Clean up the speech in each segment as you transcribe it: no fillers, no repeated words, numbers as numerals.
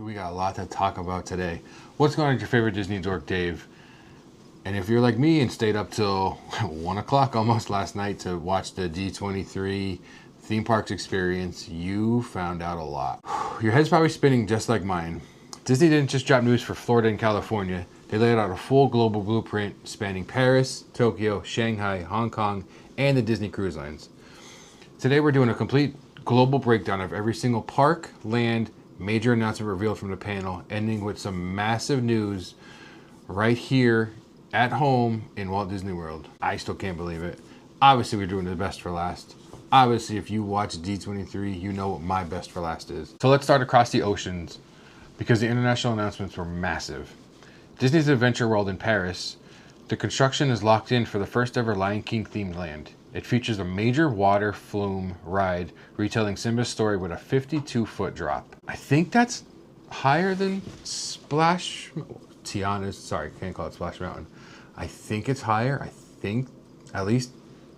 We got a lot to talk about today. What's going on with your favorite Disney dork, Dave? And if you're like me and stayed up till 1 o'clock almost last night to watch the D23 Theme Parks Experience, you found out a lot. Your head's probably spinning just like mine. Disney didn't just drop news for Florida and California. They laid out a full global blueprint spanning Paris, Tokyo, Shanghai, Hong Kong, and the Disney cruise lines. Today we're doing a complete global breakdown of every single park, land, major announcement revealed from the panel, ending with some massive news right here at home in Walt Disney World. I still can't believe it. Obviously, we're doing the best for last. Obviously, if you watch D23, you know what my best for last is. So let's start across the oceans because the international announcements were massive. Disney's Adventure World in Paris, the construction is locked in for the first ever Lion King themed land. It features a major water flume ride retelling Simba's story with a 52-foot drop. I think that's higher than Tiana's, sorry, can't call it Splash Mountain. I think it's higher. I think at least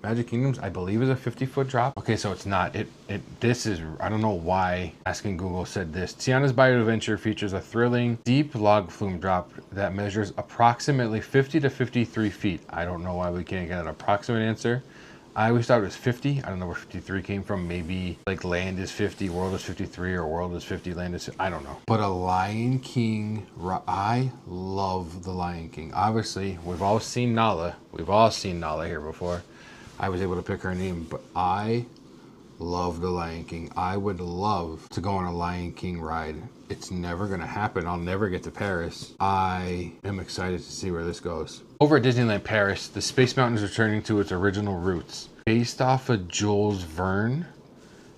Magic Kingdom's, I believe, is a 50-foot drop. Okay, so it's not. This is, I don't know why asking Google said this. Tiana's Bayou Adventure features a thrilling deep log flume drop that measures approximately 50 to 53 feet. I don't know why we can't get an approximate answer. I always thought it was 50. I don't know where 53 came from. Maybe like land is 50, world is 53, or world is 50, land is, I don't know. But a Lion King, I love the Lion King. Obviously, we've all seen Nala. We've all seen Nala here before. I was able to pick her name, but I love the Lion King. I would love to go on a Lion King ride. It's never gonna happen. I'll never get to Paris. I am excited to see where this goes. Over at Disneyland Paris, the Space Mountain is returning to its original roots. Based off of Jules Verne,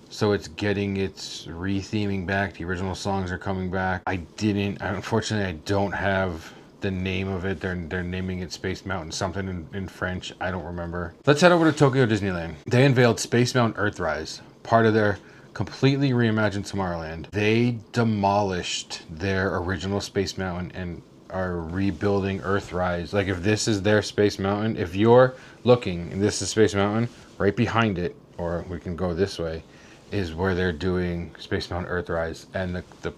so it's getting its re-theming back. The original songs are coming back. Unfortunately, I don't have the name of it. They're naming it Space Mountain something in French. I don't remember. Let's head over to Tokyo Disneyland. They unveiled Space Mountain Earthrise, part of their completely reimagined Tomorrowland. They demolished their original Space Mountain and are rebuilding Earthrise. Like, if this is their Space Mountain, if you're looking and this is Space Mountain, right behind it, or we can go this way, is where they're doing Space Mountain Earthrise. And the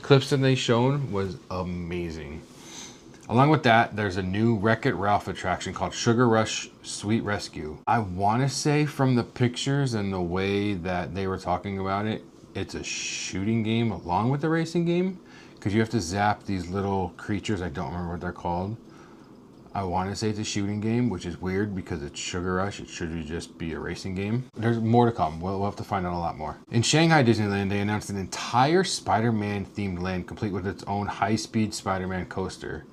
clips that they shown was amazing. Along with that, there's a new Wreck-It Ralph attraction called Sugar Rush Sweet Rescue. I want to say from the pictures and the way that they were talking about it, it's a shooting game along with the racing game, because you have to zap these little creatures. I don't remember what they're called. I want to say it's a shooting game, which is weird because it's Sugar Rush. It should just be a racing game. There's more to come. We'll have to find out a lot more. In Shanghai Disneyland, they announced an entire Spider-Man themed land complete with its own high-speed Spider-Man coaster.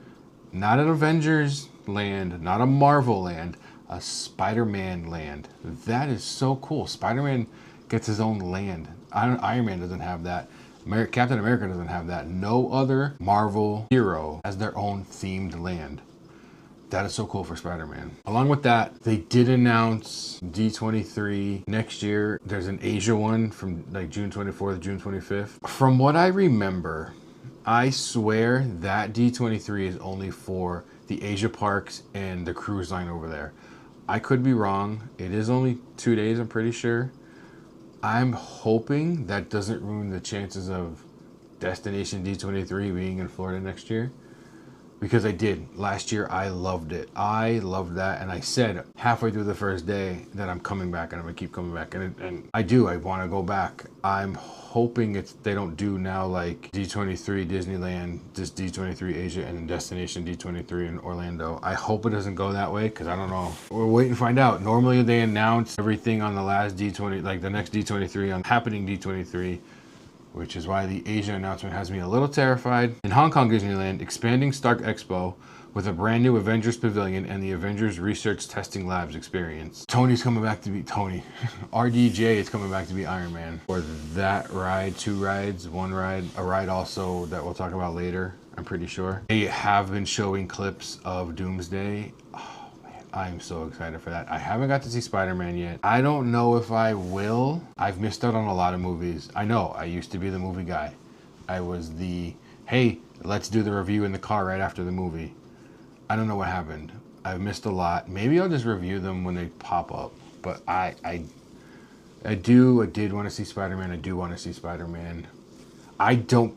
Not an Avengers land, not a Marvel land, a Spider-Man land. That is so cool. Spider-Man gets his own land. Iron Man doesn't have that. Captain America doesn't have that. No other Marvel hero has their own themed land. That is so cool for Spider-Man. Along with that, they did announce D23 next year. There's an Asia one from like June 24th, June 25th. From what I remember, I swear that D23 is only for the Asia parks and the cruise line over there. I could be wrong. It is only 2 days, I'm pretty sure. I'm hoping that doesn't ruin the chances of Destination D23 being in Florida next year. Because I did. Last year, I loved it. I loved that. And I said halfway through the first day that I'm coming back and I'm going to keep coming back. And I do. I want to go back. I'm hoping they don't do now like D23 Disneyland, just D23 Asia, and Destination D23 in Orlando. I hope it doesn't go that way because I don't know. We're waiting to find out. Normally, they announce everything on the last D20, like the next D23 on happening D23. Which is why the Asia announcement has me a little terrified. In Hong Kong Disneyland, expanding Stark Expo with a brand new Avengers Pavilion and the Avengers Research Testing Labs experience. Tony's coming back to be Tony. RDJ is coming back to be Iron Man. For that ride, 2 rides, 1 ride, a ride also that we'll talk about later, I'm pretty sure. They have been showing clips of Doomsday. I'm so excited for that. I haven't got to see Spider-Man yet. I don't know if I will. I've missed out on a lot of movies. I know, I used to be the movie guy. I was the, hey, let's do the review in the car right after the movie. I don't know what happened. I've missed a lot. Maybe I'll just review them when they pop up. But I did want to see Spider-Man. I do want to see Spider-Man. I don't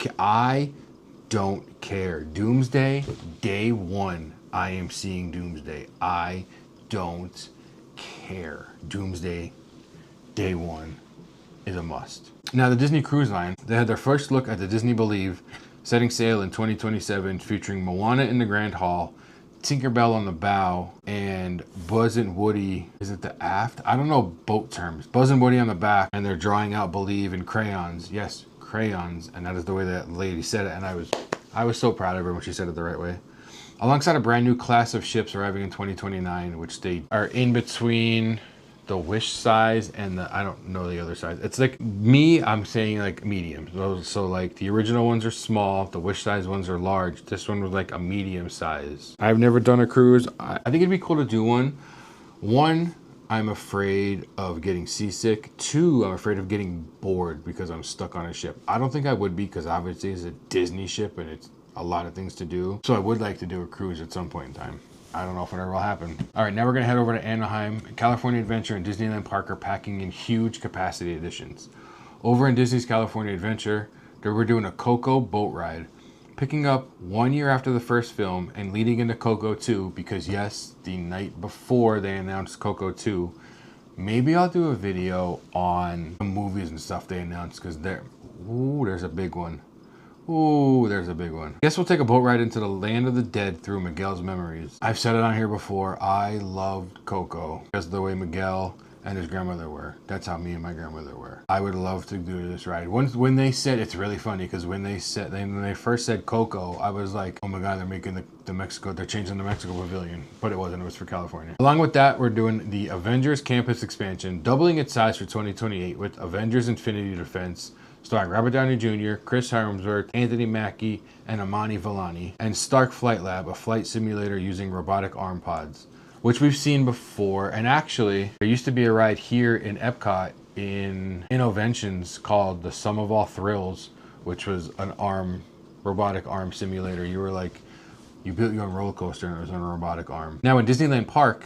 care. Doomsday, day one, I am seeing Doomsday. I don't care. Doomsday, day one is a must. Now, the Disney Cruise Line, they had their first look at the Disney Believe, setting sail in 2027, featuring Moana in the Grand Hall, Tinkerbell on the bow, and Buzz and Woody, is it the aft? I don't know boat terms. Buzz and Woody on the back, and they're drawing out Believe in crayons. Yes, crayons, and that is the way that lady said it, and I was so proud of her when she said it the right way. Alongside a brand new class of ships arriving in 2029, which they are in between the Wish size and the, I don't know the other size. It's like me, I'm saying like medium. So like the original ones are small, the Wish size ones are large. This one was like a medium size. I've never done a cruise. I think it'd be cool to do one. One, I'm afraid of getting seasick. Two, I'm afraid of getting bored because I'm stuck on a ship. I don't think I would be, because obviously it's a Disney ship and it's a lot of things to do. So I would like to do a cruise at some point in time. I don't know if it ever will happen. All right, now we're gonna head over to Anaheim. California Adventure and Disneyland Park are packing in huge capacity additions. Over in Disney's California Adventure, they were doing a Coco boat ride, picking up 1 year after the first film and leading into Coco 2, because yes, the night before they announced Coco 2, maybe I'll do a video on the movies and stuff they announced, because there's a big one. Ooh, there's a big one. Guess we'll take a boat ride into the land of the dead through Miguel's memories. I've said it on here before, I loved Coco because of the way Miguel and his grandmother were. That's how me and my grandmother were. I would love to do this ride. When they said, it's really funny, because when they first said Coco, I was like, oh my God, they're making the Mexico, they're changing the Mexico Pavilion. But it wasn't, it was for California. Along with that, we're doing the Avengers Campus expansion, doubling its size for 2028 with Avengers Infinity Defense, starring Robert Downey Jr., Chris Hemsworth, Anthony Mackie, and Amani Villani, and Stark Flight Lab, a flight simulator using robotic arm pods, which we've seen before. And actually, there used to be a ride here in EPCOT in Innoventions called the Sum of All Thrills, which was an robotic arm simulator. You built your own roller coaster and it was on a robotic arm. Now in Disneyland Park,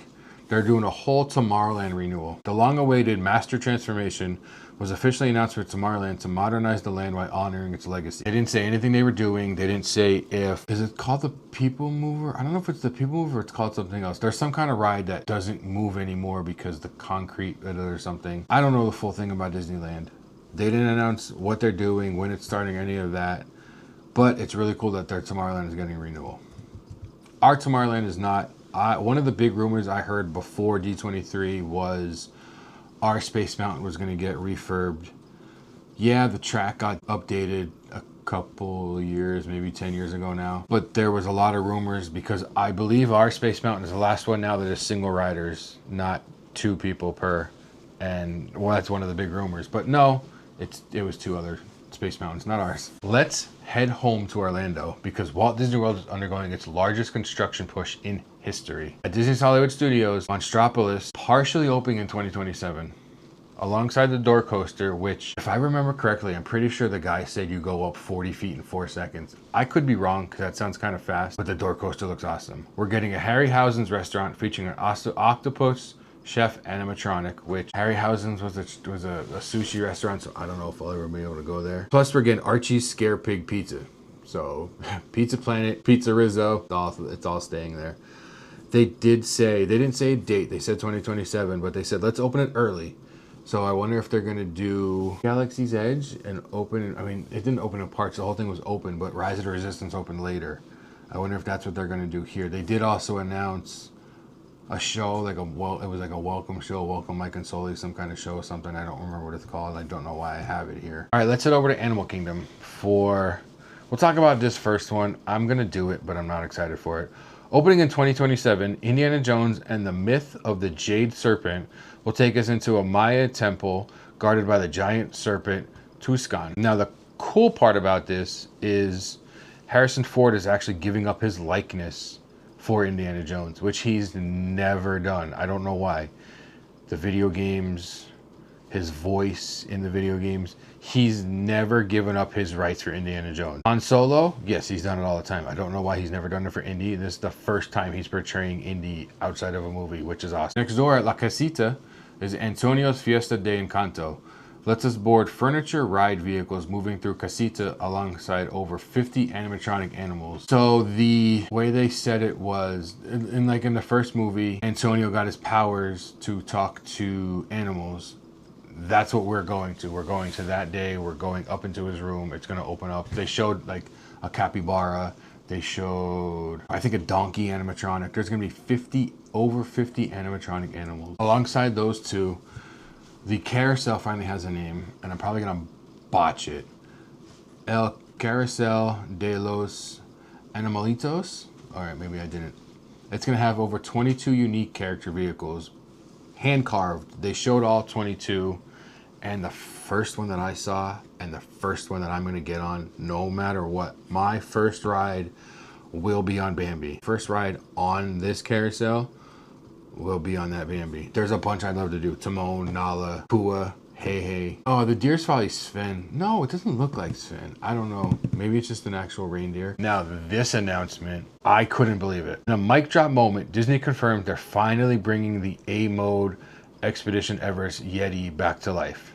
they're doing a whole Tomorrowland renewal. The long-awaited Master Transformation was officially announced for Tomorrowland to modernize the land while honoring its legacy. They didn't say anything they were doing. They didn't say is it called the People Mover? I don't know if it's the People Mover or it's called something else. There's some kind of ride that doesn't move anymore because the concrete or something. I don't know the full thing about Disneyland. They didn't announce what they're doing, when it's starting, any of that. But it's really cool that their Tomorrowland is getting a renewal. Our Tomorrowland is not. One of the big rumors I heard before D23 was our Space Mountain was going to get refurbed. Yeah, the track got updated a couple years, maybe 10 years ago now. But there was a lot of rumors, because I believe our Space Mountain is the last one now that is single riders, not 2 people per. And well, that's one of the big rumors. But no, it was 2 other Space Mountains, not ours. Let's head home to Orlando, because Walt Disney World is undergoing its largest construction push in history. At Disney's Hollywood Studios, Monstropolis, partially opening in 2027, alongside the door coaster, which, if I remember correctly, I'm pretty sure the guy said you go up 40 feet in 4 seconds. I could be wrong, because that sounds kind of fast, but the door coaster looks awesome. We're getting a Harryhausen's restaurant featuring an octopus chef animatronic, which Harryhausen's was a sushi restaurant, so I don't know if I'll ever be able to go there. Plus, we're getting Archie's Scare Pig Pizza. So, Pizza Planet, Pizza Rizzo, it's all staying there. They didn't say a date, they said 2027, but they said let's open it early. So I wonder if they're gonna do Galaxy's Edge and open, I mean, it didn't open in parts, the whole thing was open, but Rise of the Resistance opened later. I wonder if that's what they're gonna do here. They did also announce a show, it was like a welcome show, Welcome Mike and Sully, some kind of show or something. I don't remember what it's called. I don't know why I have it here. All right, let's head over to Animal Kingdom we'll talk about this first one. I'm gonna do it, but I'm not excited for it. Opening in 2027, Indiana Jones and the Myth of the Jade Serpent will take us into a Maya temple guarded by the giant serpent Tuscan. Now, the cool part about this is Harrison Ford is actually giving up his likeness for Indiana Jones, which he's never done. I don't know why. The video games, his voice in the video games, he's never given up his rights for Indiana Jones. Han Solo, yes, he's done it all the time. I don't know why he's never done it for Indy. This is the first time he's portraying Indy outside of a movie, which is awesome. Next door at La Casita is Antonio's Fiesta de Encanto, lets us board furniture ride vehicles moving through Casita alongside over 50 animatronic animals. So the way they said it was, in the first movie, Antonio got his powers to talk to animals. That's what we're going to. We're going to that day. We're going up into his room. It's going to open up. They showed like a capybara. They showed, I think, a donkey animatronic. There's going to be over 50 animatronic animals. Alongside those two, the carousel finally has a name, and I'm probably going to botch it. El Carousel de los Animalitos. All right, maybe I didn't. It's going to have over 22 unique character vehicles, hand carved. They showed all 22, and the first one that I saw and the first one that I'm going to get on, no matter what, my first ride will be on Bambi. First ride on this carousel will be on that Bambi. There's a bunch I'd love to do. Timon, Nala, Pua, Hey. Oh, the deer's probably Sven. No, it doesn't look like Sven. I don't know. Maybe it's just an actual reindeer. Now, this announcement, I couldn't believe it. In a mic drop moment, Disney confirmed they're finally bringing the A-mode Expedition Everest Yeti back to life.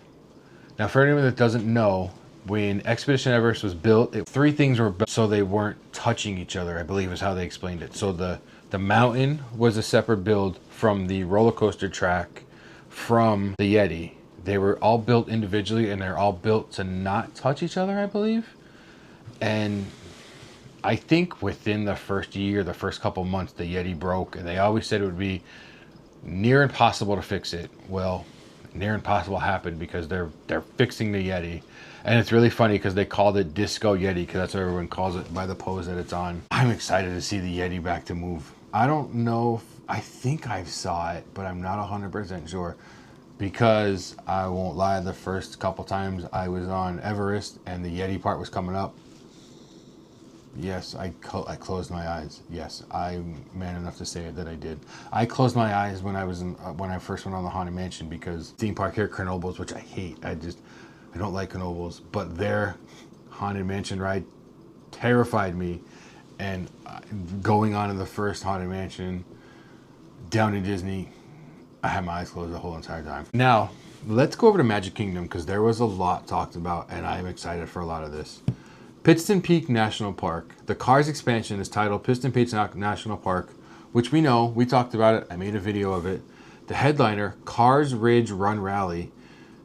Now, for anyone that doesn't know, when Expedition Everest was built, three things were built so they weren't touching each other, I believe is how they explained it. So the mountain was a separate build from the roller coaster track from the Yeti. They were all built individually, and they're all built to not touch each other, I believe. And I think within the first year, the first couple months, the Yeti broke, and they always said it would be near impossible to fix it. Well, near impossible happened because they're fixing the Yeti. And it's really funny because they called it Disco Yeti because that's what everyone calls it by the pose that it's on. I'm excited to see the Yeti back to move. I don't know I think I saw it, but I'm not 100% sure, because I won't lie, the first couple times I was on Everest and the Yeti part was coming up, yes, I closed my eyes. Yes, I'm man enough to say that I did. I closed my eyes when I first went on the Haunted Mansion, because theme park here, Grenobles, which I hate. I don't like Grenobles, but their Haunted Mansion ride terrified me. And going on in the first Haunted Mansion down in Disney, I had my eyes closed the whole entire time. Now, let's go over to Magic Kingdom, because there was a lot talked about, and I'm excited for a lot of this. Piston Peak National Park. The Cars expansion is titled Piston Peak National Park, which we know, we talked about it, I made a video of it. The headliner, Cars Ridge Run Rally,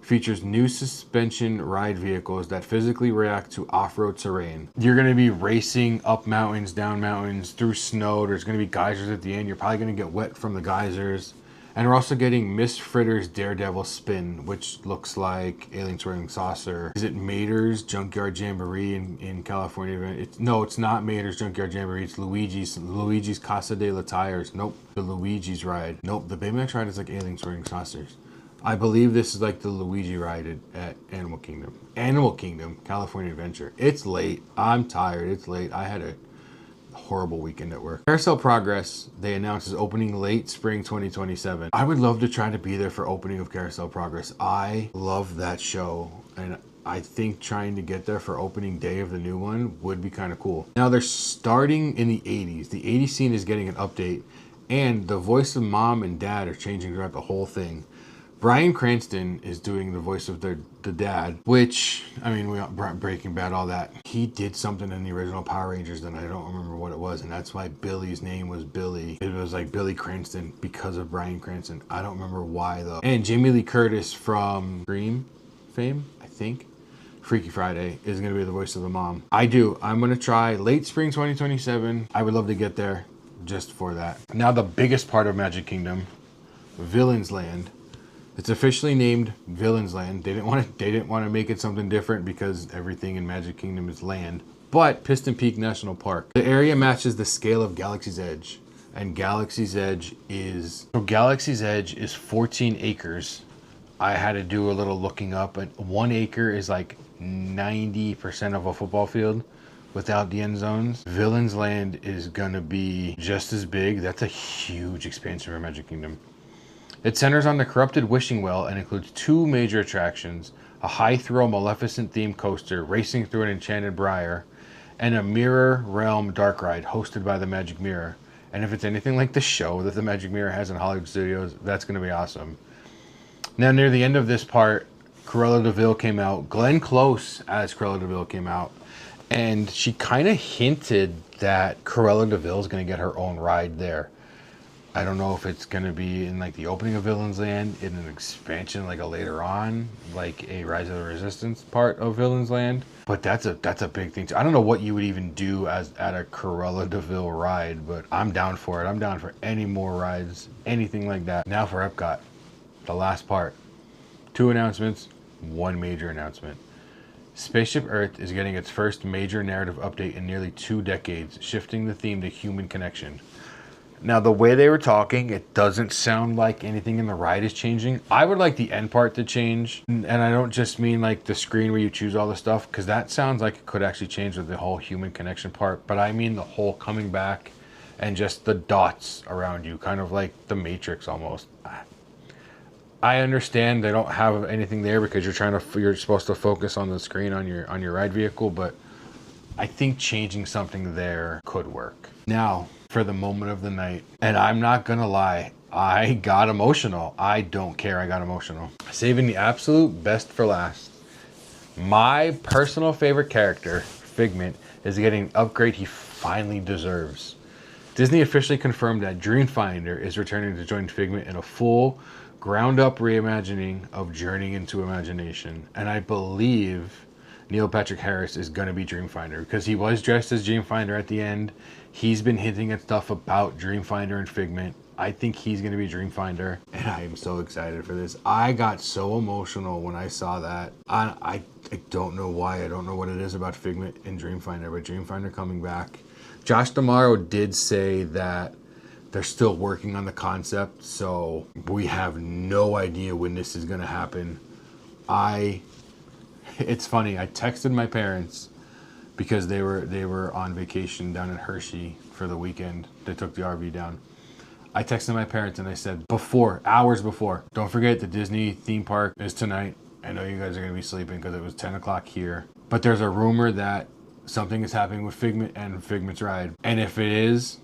features new suspension ride vehicles that physically react to off-road terrain. You're going to be racing up mountains, down mountains, through snow. There's going to be geysers at the end. You're probably going to get wet from the geysers. And we're also getting Miss Fritter's Daredevil Spin, which looks like Alien Swirling Saucer. Is it Mater's Junkyard Jamboree in California? No, it's not Mater's Junkyard Jamboree. It's Luigi's Casa de la Tires. Nope. The Luigi's ride. Nope. The Baymax ride is like Alien Swirling Saucers. I believe this is like the Luigi ride at Animal Kingdom. Animal Kingdom, California Adventure. It's late. I'm tired. It's late. I had a horrible weekend at work. Carousel Progress, they announced, is opening late spring 2027. I would love to try to be there for opening of Carousel Progress. I love that show, and I think trying to get there for opening day of the new one would be kind of cool. Now, they're starting in the 80s. The 80s scene is getting an update, and the voice of mom and dad are changing throughout the whole thing. Bryan Cranston is doing the voice of the dad, which, I mean, we Breaking Bad, all that. He did something in the original Power Rangers, and I don't remember what it was, and that's why Billy's name was Billy. It was like Billy Cranston because of Bryan Cranston. I don't remember why, though. And Jamie Lee Curtis from Scream fame, I think, Freaky Friday, is going to be the voice of the mom. I'm going to try late spring 2027. I would love to get there just for that. Now, the biggest part of Magic Kingdom, Villains Land. It's officially named Villains Land. They didn't want to make it something different because everything in Magic Kingdom is land. But Piston Peak National Park. The area matches the scale of Galaxy's Edge. And Galaxy's Edge is 14 acres. I had to do a little looking up, and 1 acre is like 90% of a football field without the end zones. Villains Land is gonna be just as big. That's a huge expansion for Magic Kingdom. It centers on the corrupted wishing well and includes 2 major attractions, a high-thrill Maleficent-themed coaster racing through an enchanted briar, and a Mirror Realm dark ride hosted by the Magic Mirror. And if it's anything like the show that the Magic Mirror has in Hollywood Studios, that's going to be awesome. Now, near the end of this part, Cruella de Vil came out. Glenn Close as Cruella de Vil came out. And she kind of hinted that Cruella de Vil is going to get her own ride there. I don't know if it's going to be in like the opening of Villain's Land, in an expansion like a later on, like a Rise of the Resistance part of Villain's Land. But that's a big thing too. I don't know what you would even do as at a Cruella de Vil ride, but I'm down for it. I'm down for any more rides, anything like that. Now for EPCOT, the last part. 2 announcements, 1 major announcement. Spaceship Earth is getting its first major narrative update in nearly 2 decades, shifting the theme to human connection. Now, the way they were talking, it doesn't sound like anything in the ride is changing. I would like the end part to change. And I don't just mean like the screen where you choose all the stuff, because that sounds like it could actually change with the whole human connection part. But I mean the whole coming back and just the dots around you, kind of like the Matrix almost. I understand they don't have anything there because you're supposed to focus on the screen on your ride vehicle, but I think changing something there could work. Now, for the moment of the night, and I'm not gonna lie, I got emotional. I don't care, I got emotional. Saving the absolute best for last. My personal favorite character, Figment, is getting an upgrade he finally deserves. Disney officially confirmed that Dreamfinder is returning to join Figment in a full, ground-up reimagining of Journey into Imagination. And I believe Neil Patrick Harris is going to be Dreamfinder because he was dressed as Dreamfinder at the end. He's been hinting at stuff about Dreamfinder and Figment. I think he's going to be Dreamfinder, and I am so excited for this. I got so emotional when I saw that. I don't know why. I don't know what it is about Figment and Dreamfinder, but Dreamfinder coming back. Josh D'Amaro did say that they're still working on the concept, so we have no idea when this is going to happen. It's funny, I texted my parents because they were on vacation down in Hershey for the weekend. They took the RV down. I texted my parents and I said hours before, don't forget the Disney theme park is tonight. I know you guys are going to be sleeping because it was 10 o'clock here. But there's a rumor that something is happening with Figment and Figment's ride. And if it is,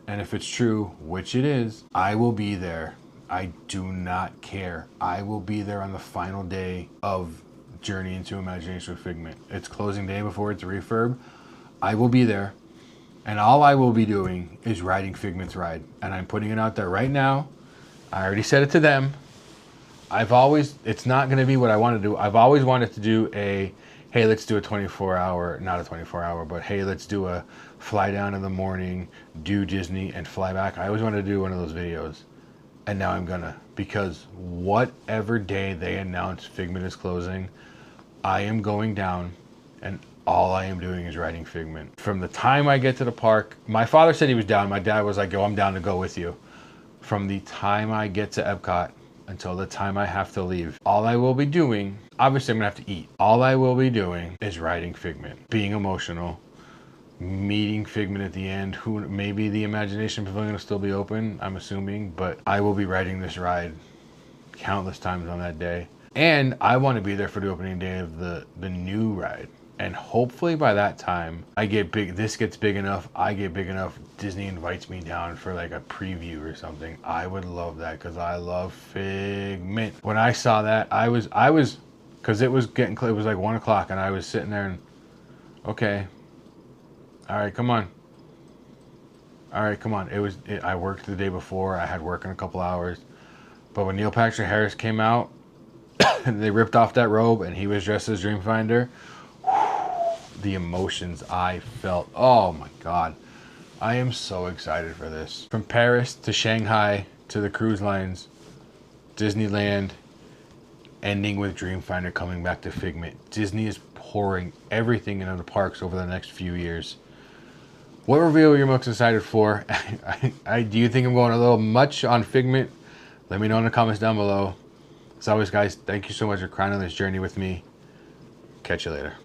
and if it's true, which it is, I will be there. I do not care. I will be there on the final day of Journey into Imagination with Figment. It's closing day before it's a refurb. I will be there, and all I will be doing is riding Figment's ride, and I'm putting it out there right now. I already said it to them. It's not going to be what I want to do. I've always wanted to do hey, let's do a 24-hour, not a 24-hour, but hey, let's do a fly down in the morning, do Disney, and fly back. I always wanted to do one of those videos, and now I'm gonna, because whatever day they announce Figment is closing, I am going down, and all I am doing is riding Figment. From the time I get to the park, my father said he was down. My dad was like, yo, I'm down to go with you. From the time I get to EPCOT until the time I have to leave, all I will be doing, obviously I'm gonna have to eat. All I will be doing is riding Figment, being emotional, meeting Figment at the end. Who, maybe the Imagination Pavilion will still be open, I'm assuming, but I will be riding this ride countless times on that day. And I want to be there for the opening day of the new ride. And hopefully by that time, this gets big enough, I get big enough, Disney invites me down for like a preview or something. I would love that because I love Figment. When I saw that, I was, because it was getting, it was like 1 o'clock and I was sitting there and, okay, all right, come on. All right, come on. I worked the day before, I had work in a couple hours. But when Neil Patrick Harris came out, and they ripped off that robe and he was dressed as Dreamfinder, the emotions I felt, oh my God. I am so excited for this. From Paris to Shanghai to the cruise lines, Disneyland, ending with Dreamfinder coming back to Figment. Disney is pouring everything into the parks over the next few years. What reveal are you most excited for? Do you think I'm going a little much on Figment? Let me know in the comments down below. As always, guys, thank you so much for crying on this journey with me. Catch you later.